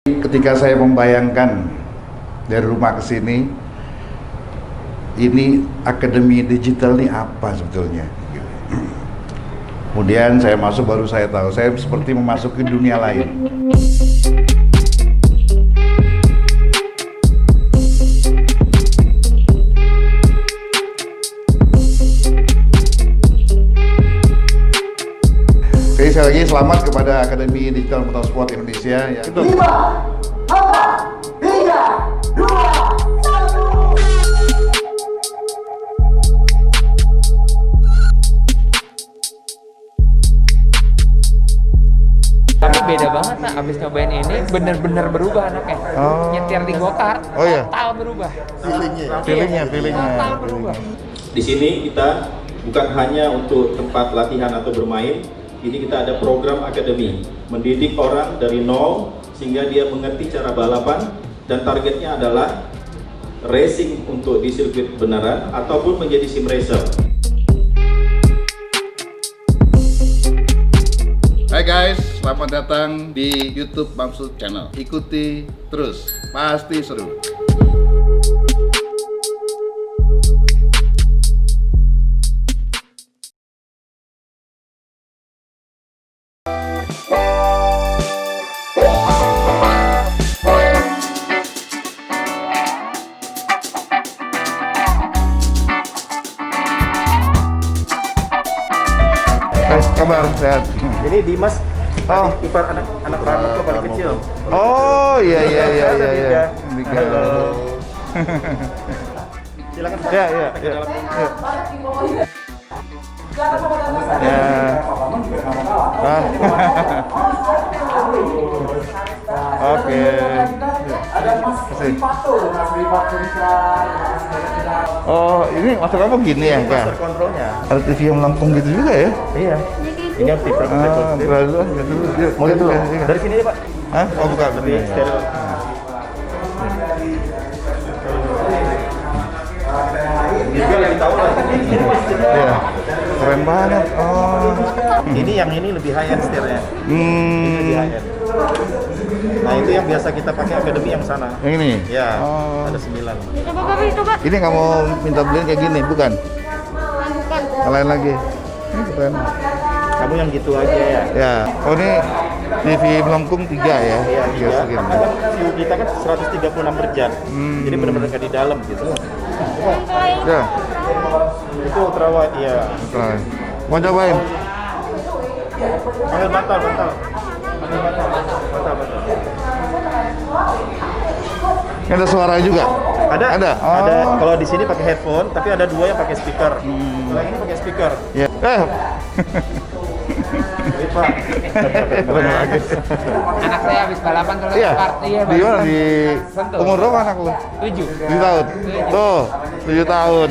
Ketika saya membayangkan dari rumah ke sini, ini akademi digital ini apa sebetulnya? Kemudian saya masuk, baru saya tahu, saya seperti memasuki dunia lain. Oke, sekali lagi selamat kepada Akademi Digital Motorsport Indonesia. Ya. 5, 4, 3, 2, 1. Tapi beda banget nah, abis nyobain ini bener-bener berubah anaknya. Nyetir di go-kart, Oh iya. total berubah. Feelingnya. Total berubah. Di sini kita bukan hanya untuk tempat latihan atau bermain, ini kita ada program akademi, mendidik orang dari nol sehingga dia mengerti cara balapan dan targetnya adalah racing untuk di sirkuit beneran ataupun menjadi sim racer. Hai guys, selamat datang di YouTube Bamsud Channel. Ikuti terus, pasti seru. Kabar sehat. Ini Dimas, Oh. ipar anak Ramoko paling kecil. Oh iya. Halo. Silakan Pak. Ya. Oke. Oh, ini master kamu gini ya, Kak? Master kontrolnya. Ada TV yang melengkung gitu juga ya? Iya. Ini yang tipe Mau gitu loh. Dari sini ya Pak. Hah? Oh bukan. Lebih steril. Juga lebih tahu lah. Iya. Keren banget. Oh. Ini yang ini lebih high end setirnya. Ini lebih high end. Nah itu yang biasa kita pakai akademi yang sana. Yang ini? Ya, Oh. ada 9. Ini kamu minta beliin kayak gini, bukan? Lain lagi. Ini keren. Kamu yang gitu aja ya. Ya. Oh ini TV melengkung 3 ya? Iya, Tiga segini. Kan view kita kan 136 per jam. Jadi benar-benar kayak di dalam gitu. Ya. Itu ultra wide ya. Keren. Mau cobain? Ambil bantal. Ini ada suara juga? Ada. Ada. Ada. Oh. Kalau di sini pakai headphone, tapi ada 2 yang pakai speaker. Kalau ini pakai speaker. Ya. Ini Pak. Keren banget. Anak saya habis balapan terus Iya. kart. Iya, Di mana? Di Sentul. umur berapa anak lu? 7. 7 tahun. Tuh, 7 tahun.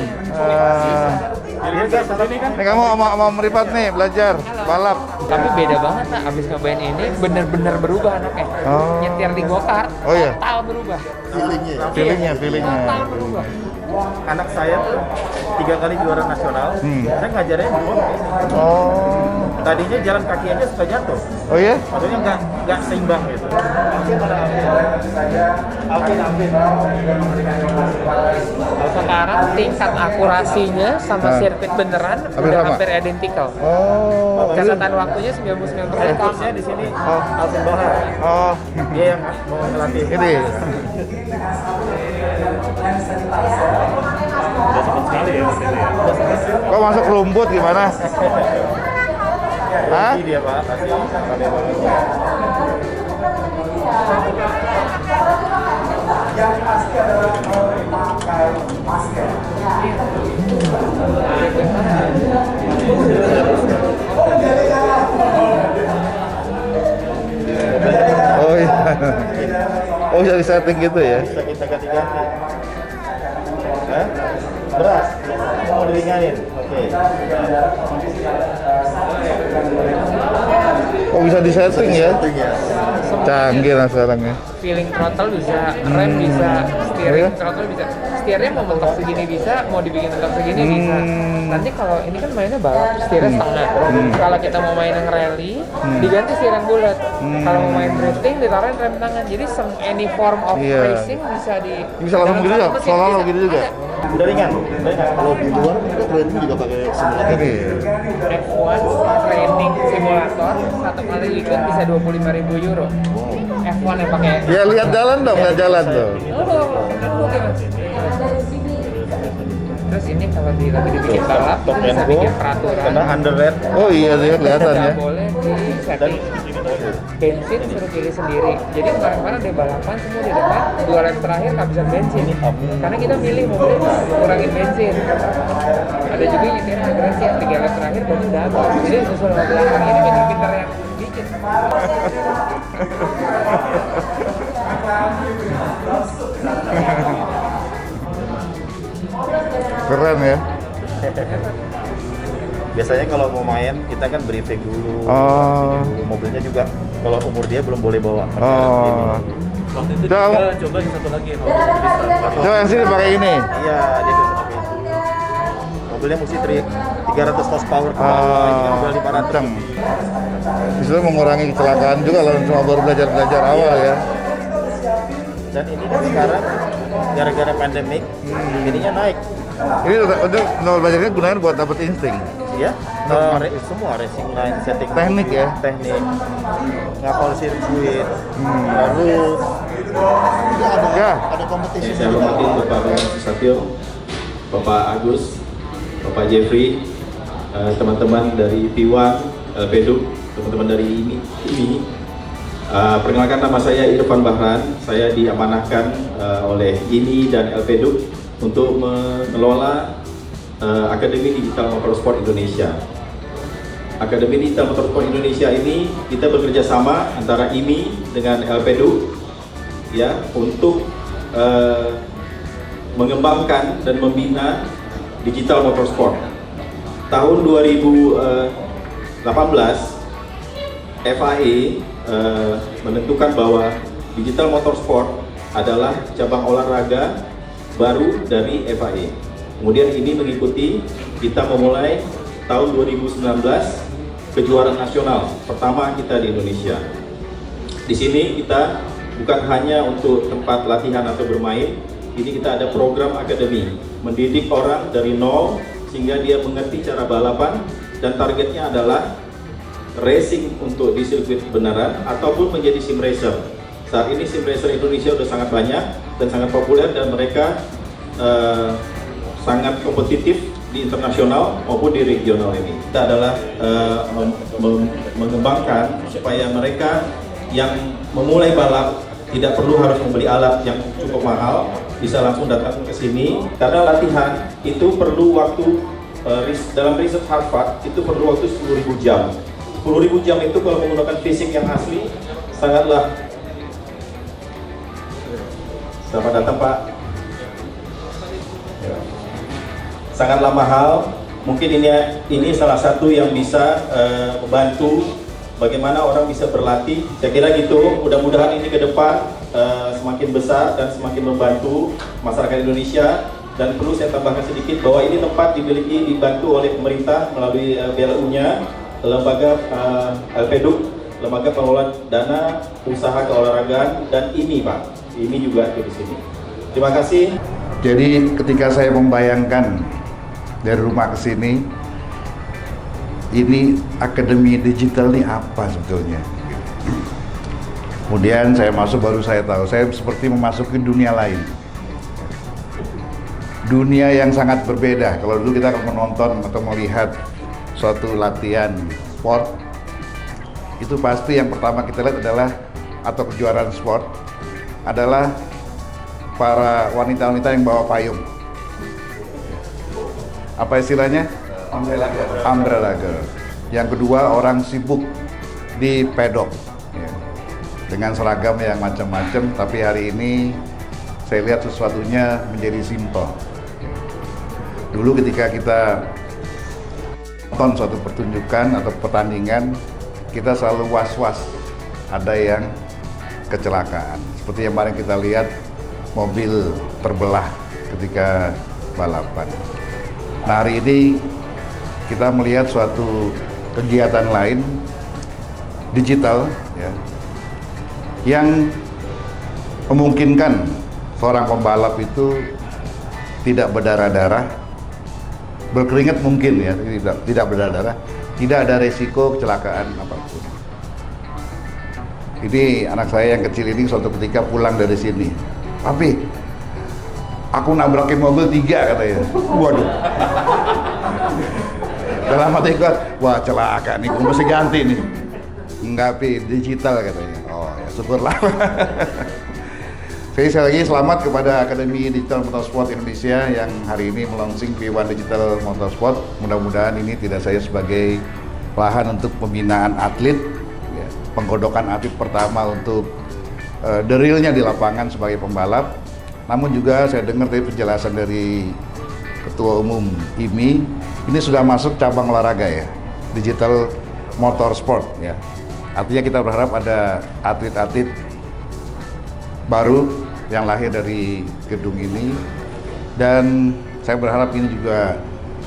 Ini guys, ini kan Ini kamu sama Meripat nih belajar balap. Tapi beda banget nah, abis nyobain ini bener-bener berubah anaknya. Oh. Nyetir di go-kart, Oh iya. total berubah. Feelingnya. Total berubah. anak saya tuh 3 kali juara nasional. Saya ngajarin di bawah ini. Oh. Tadinya jalan kaki aja suka jatuh. Oh ya? Maksudnya nggak seimbang gitu. Sekarang tingkat akurasinya sama sirkuit beneran Hampir udah sama? hampir identical. Oh. Catatan waktunya 99% Coachnya di sini Alvin Bahar. Oh. Dia yang mau ngelatih. Ini. Kok masuk rumput gimana? Hah? Dia Pak, kasih pandai banget. Yang pasti adalah memakai masker. Oh iya. Oh bisa di setting gitu ya? Bisa kita ganti-ganti. Hah? Beras. Mau diringanin. Oke. Oh bisa di setting ya? Canggih lah sekarang ya. feeling throttle bisa, rem bisa, steering throttle bisa. Steernya mau mentok segini bisa, mau dibikin mentok segini bisa. Nanti kalau ini kan mainnya balap, steernya setengah. Kalau kita mau main yang rally, diganti steer yang bulat. Kalau mau main drifting, ditaruhin rem tangan. Jadi any form of racing bisa bisa langsung gitu juga, solo gitu juga. Udah ringan. Kalau di luar mereka training juga pakai simulator. F1 training simulator satu kali ikut bisa 25.000 euro. F1 yang pakai. Ya lihat jalan dong, lihat jalan tuh. Terus ini kalau lagi dibikin balap bisa bikin peraturan. Karena under red. Oh iya dia kelihatan ya. Nggak boleh di setting. Bensin suruh pilih sendiri. Jadi kemarin-kemarin di balapan semua di depan 2 lap terakhir kehabisan bensin. Karena kita milih mobil kurangin bensin. Ada juga yang nyetir agresif 3 lap terakhir baru dapat. Jadi susul sama belakang ini pinter-pinter yang bikin. Keren ya. Biasanya kalau mau main kita kan briefing dulu, mobilnya juga kalau umur dia belum boleh bawa. Waktu itu kita coba satu lagi coba yang sini pakai ini. Iya, dia bisa pakai itu. Mobilnya mesti 300 horsepower ke bawah, ini kan udah 500. Bisa mengurangi kecelakaan juga kalau cuma baru belajar awal ya. Dan ini kan sekarang gara-gara pandemik, ininya naik. Ini untuk belajarnya gunakan buat dapat insting. Ya, semua racing line setting Teknik ya? teknik ngapal sirkuit, rules. Ada kompetisi. Saya hormati Bapak Bambang Susatyo, Bapak Agus, Bapak Jeffrey, teman-teman dari P1, LPDUK, teman-teman dari ini. Perkenalkan, nama saya Irfan Bahran. Saya diamanahkan oleh IMI dan LPDUK untuk mengelola Akademi Digital Motorsport Indonesia. Akademi Digital Motorsport Indonesia ini kita bekerja sama antara IMI dengan LPDUK ya untuk mengembangkan dan membina digital motorsport. Tahun 2018 FIA menentukan bahwa digital motorsport adalah cabang olahraga baru dari FIA. Kemudian ini mengikuti, kita memulai tahun 2019 kejuaraan nasional pertama kita di Indonesia. Di sini kita bukan hanya untuk tempat latihan atau bermain, ini kita ada program akademi, mendidik orang dari nol sehingga dia mengerti cara balapan, dan targetnya adalah racing untuk di sirkuit beneran ataupun menjadi sim racer. Saat ini sim racer Indonesia sudah sangat banyak dan sangat populer, dan mereka sangat kompetitif di internasional maupun di regional ini. Kita adalah mengembangkan supaya mereka yang memulai balap tidak perlu harus membeli alat yang cukup mahal, bisa langsung datang ke sini, karena latihan itu perlu waktu, dalam riset Harvard itu perlu waktu 10.000 jam. 10.000 jam itu kalau menggunakan fisik yang asli sangatlah. Selamat datang Pak. Sangatlah mahal. Mungkin ini salah satu yang bisa membantu bagaimana orang bisa berlatih. Saya kira gitu. Mudah-mudahan ini ke depan semakin besar dan semakin membantu masyarakat Indonesia. Dan perlu saya tambahkan sedikit bahwa ini tempat dibantu oleh pemerintah melalui BLU-nya, lembaga LPDUK, lembaga pengelola dana usaha keolahragaan, dan ini Pak, ini juga di sini. Terima kasih. Jadi ketika saya membayangkan dari rumah ke sini, ini akademi digital ini apa sebetulnya? Kemudian saya masuk, baru saya tahu, saya seperti memasuki dunia lain. Dunia yang sangat berbeda. Kalau dulu kita menonton atau melihat suatu latihan sport, itu pasti yang pertama kita lihat adalah, atau kejuaraan sport, adalah para wanita-wanita yang bawa payung. Apa istilahnya? Umbrella girl. Yang kedua, orang sibuk di pedok ya, dengan seragam yang macam-macam. Tapi hari ini saya lihat sesuatunya menjadi simpel. Dulu ketika kita nonton suatu pertunjukan atau pertandingan, kita selalu was-was, ada yang kecelakaan. Seperti yang kemarin kita lihat, mobil terbelah ketika balapan. Nah, hari ini kita melihat suatu kegiatan lain, digital, ya, yang memungkinkan seorang pembalap itu tidak berdarah-darah, berkeringat mungkin ya, tidak berdarah-darah, tidak ada resiko kecelakaan apapun. Ini anak saya yang kecil ini suatu ketika pulang dari sini, "Papi, aku nabrakin mobil 3," katanya. Waduh. Dalam hati gue, wah celaka nih, gue mesti ganti nih. Enggak, Pi, digital katanya. Oh ya, syukurlah. Saya sekali lagi selamat kepada Akademi Digital Motorsport Indonesia yang hari ini melaunching P1 Digital Motorsport. Mudah-mudahan ini tidak saya sebagai lahan untuk pembinaan atlet, ya, penggodokan atlet pertama untuk the real-nya di lapangan sebagai pembalap. Namun juga saya dengar dari penjelasan dari Ketua Umum IMI, ini sudah masuk cabang olahraga ya, Digital Motorsport ya. Artinya kita berharap ada atlet-atlet baru yang lahir dari gedung ini, dan saya berharap ini juga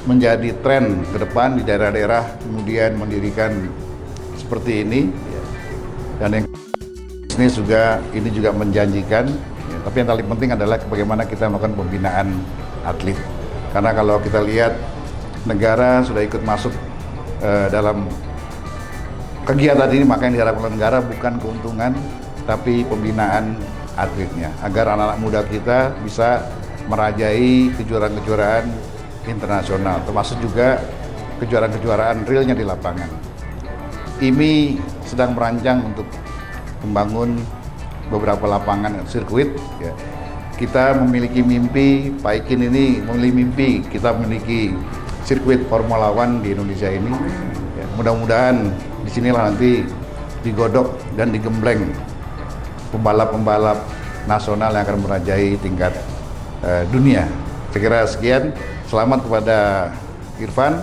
menjadi tren ke depan di daerah-daerah kemudian mendirikan seperti ini, dan yang ini juga menjanjikan, ya, tapi yang paling penting adalah bagaimana kita melakukan pembinaan atlet, karena kalau kita lihat negara sudah ikut masuk dalam kegiatan ini, maka yang diharapkan negara bukan keuntungan tapi pembinaan atletnya, agar anak-anak muda kita bisa merajai kejuaraan-kejuaraan internasional, termasuk juga kejuaraan-kejuaraan realnya di lapangan. IMI sedang merancang untuk membangun beberapa lapangan sirkuit. Ya. Kita memiliki mimpi, Pak Ikin ini memiliki mimpi, kita memiliki sirkuit Formula One di Indonesia ini. Ya, mudah-mudahan disinilah nanti digodok dan digembleng pembalap-pembalap nasional yang akan merajai tingkat dunia. Saya kira sekian. Selamat kepada Irfan.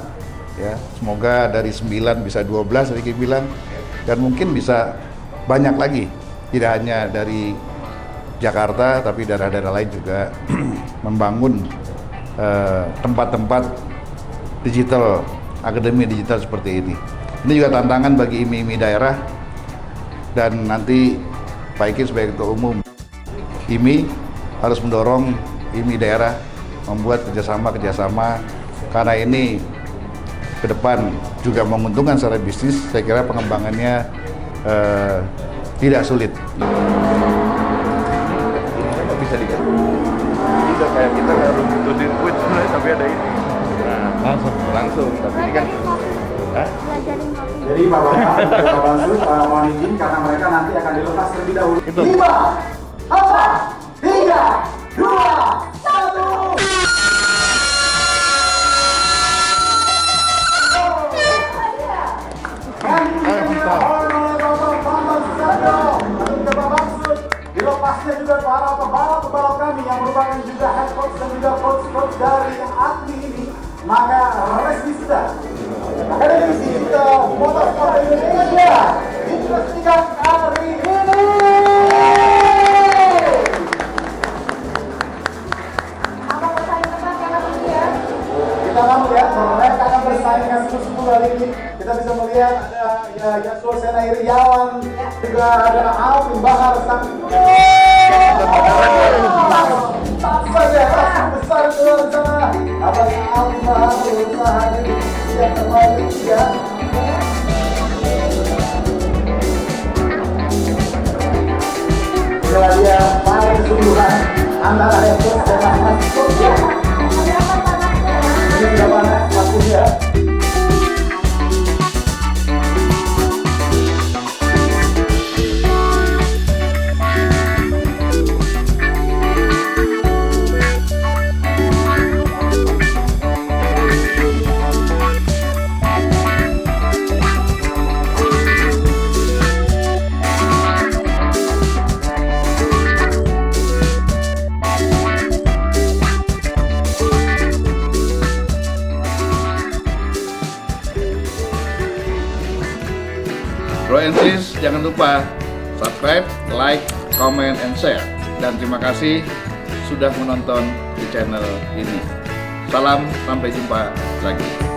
Ya, semoga dari 9 bisa 12 tadi kita bilang, dan mungkin bisa banyak lagi. Tidak hanya dari Jakarta, tapi daerah-daerah lain juga membangun tempat-tempat digital, akademi digital seperti ini. Ini juga tantangan bagi IMI-IMI daerah, dan nanti Pak Ikin sebagai Ketua Umum IMI harus mendorong IMI daerah membuat kerjasama, karena ini ke depan juga menguntungkan secara bisnis. Saya kira pengembangannya tidak sulit. Bisa diganti. Bisa kayak kita nggak harus butuh sirkuit sebenarnya, tapi ada ini. Nah, langsung. Tapi ini kan. Jadi Bapak Bamsud mohon izin karena mereka nanti akan dilepas terlebih dahulu. 5, 4, 3, 2, 1. Dilepasnya juga para pembalap kami yang merupakan juga head coach dan juga coach dari atlet ini, maka resmi sudah. Akademi Digital Motorsport Indonesia diresmikan hari ini. Apa bersaing ketat ya Mas ya? Kita akan melihat bahwa mereka akan bersaing dengan seluruh hari ini. Kita bisa melihat ada Yasur Sena Iriawan, juga ada Alvin Bahar sang saja besar di luar sana. Apalagi Alvin Bahar berusaha yang terbaik ya. Inilah dia paling kesungguhan antara Yasur dan Mas ya. Ini sudah mana waktunya? Bro and sis, jangan lupa subscribe, like, comment, and share. Dan terima kasih sudah menonton di channel ini. Salam, sampai jumpa lagi.